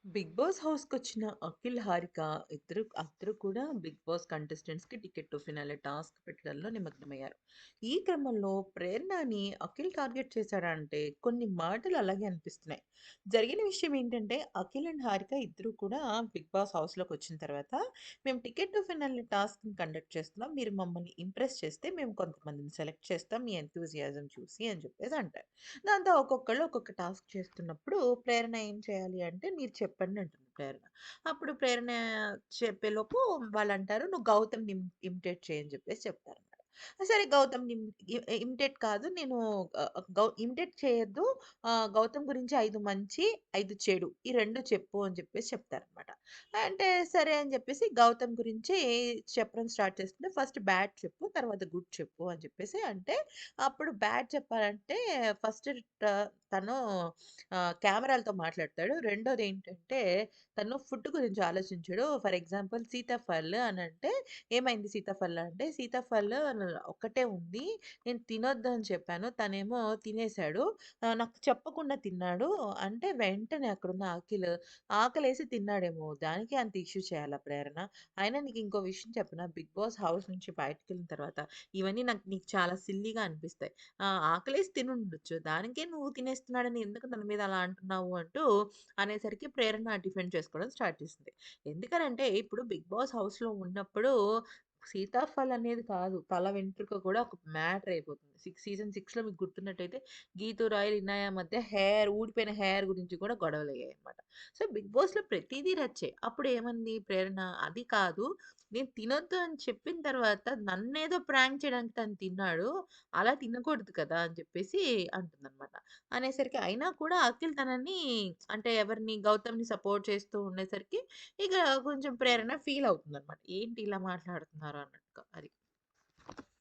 Big Boss హౌస్‌కొచ్చిన అఖిల్, హారిక అందరూ కూడా బిగ్ బాస్ కంటెస్టెంట్స్‌కి టికెట్ టు ఫినాలే టాస్క్ పెట్టడంలో నిమగ్నమయ్యారు. ఈ క్రమంలో ప్రేరణని అఖిల్ టార్గెట్ చేశాడంటే కొన్ని మాటలు అలాగే అనిపిస్తున్నాయి. జరిగిన విషయం ఏంటంటే అఖిల్ అండ్ హారిక ఇద్దరు కూడా బిగ్ బాస్ హౌస్‌లోకొచ్చిన తర్వాత మేము టికెట్ టు ఫినాలే టాస్క్‌ని కండక్ట్ చేస్తున్నాం. మీరు మమ్మల్ని ఇంప్రెస్ చేస్తే మేము కొంతమందిని సెలెక్ట్ చేస్తాం మీ ఎంథూసియాజం చూసి అని చెప్పేసి అంటారు. దాంతో ఒక్కొక్కళ్ళు ఒక్కొక్క టాస్క్ చేస్తున్నప్పుడు ప్రేరణ ఏం చేయాలి అంటే, మీరు చెప్పండి అంటుంది ప్రేరణ. అప్పుడు ప్రేరణ చెప్పేలోపు వాళ్ళంటారు, "నువ్వు గౌతమ్‌ని ఇమిటేట్ చెయి" అని చెప్పేసి చెప్తారన్నమాట. సరే గౌతమ్‌ని ఇమిటేట్ కాదు నేను ఇమిటేట్ చేయొద్దు. గౌతమ్ గురించి 5 మంచి, 5 చెడు ఈ 2 చెప్పు అని చెప్పేసి చెప్తారన్నమాట. అంటే సరే అని చెప్పేసి గౌతమ్ గురించి చెప్పడం స్టార్ట్ చేస్తుంటే, "ఫస్ట్ బ్యాడ్ చెప్పు, తర్వాత గుడ్ చెప్పు" అని చెప్పేసి అంటే అప్పుడు బ్యాడ్ చెప్పాలంటే ఫస్ట్ ట తను కెమెరాలతో మాట్లాడతాడు. రెండోదేంటంటే తను ఫుడ్ గురించి ఆలోచించడు. ఫర్ ఎగ్జాంపుల్ సీతాఫల్ అనంటే, "ఏమైంది సీతాఫల్" అంటే, "సీతాఫల్ ఒక్కటే ఉంది. నేను తినొద్దు అని చెప్పాను. తనేమో తినేసాడు. నాకు చెప్పకుండా తిన్నాడు" అంటే వెంటనే అక్కడున్న అఖిల్ ఆకలేసి తిన్నాడేమో! దానికి అంత ఇష్యూ చేయాలా ప్రేరణ? అయినా నీకు ఇంకో విషయం చెప్పనా? బిగ్ బాస్ హౌస్ నుంచి బయటికెళ్ళిన తర్వాత ఇవన్నీ నీకు చాలా సిల్లీగా అనిపిస్తాయి. ఆకలేసి తినుండొచ్చు. దానికే నువ్వు తినేస్తున్నాడని ఎందుకు తన మీద అలా అంటున్నావు అంటూ అనేసరికి ప్రేరణ డిఫెండ్ చేసుకోవడం స్టార్ట్ చేసింది. ఎందుకనంటే ఇప్పుడు 'బిగ్ బాస్' హౌస్‌లో ఉన్నప్పుడు సీతాఫల్ అనేది కాదు. తల వెంట్రుక కూడా ఒక మ్యాటర్ అయిపోతుంది. సీజన్ 6లో మీకు గుర్తున్నట్టయితే గీతూ, రాయల్, ఇనాయ మధ్య ఊడిపోయిన హెయిర్ గురించి కూడా గొడవలయ్యాయన్నమాట. సో, 'బిగ్ బాస్‌లో' ప్రతీదీ రచ్చే. అప్పుడు ఏమంది ప్రేరణ, అది కాదు నేను తినొద్దు అని చెప్పిన తర్వాత నన్నేదో ప్రాంక్ చేయడానికి తను తిన్నాడు. అలా తినకూడదు కదా! అని చెప్పేసి అంటుందనమాట. అనేసరికి అయినా కూడా అఖిల్ తనని అంటే ఎవరిని గౌతమ్‌ని సపోర్ట్ చేస్తూ ఉండేసరికి ఇక కొంచెం ప్రేరణ ఫీల్ అవుతుందనమాట. ఏంటి ఇలా మాట్లాడుతున్నారు అన్నట్టుగా అది.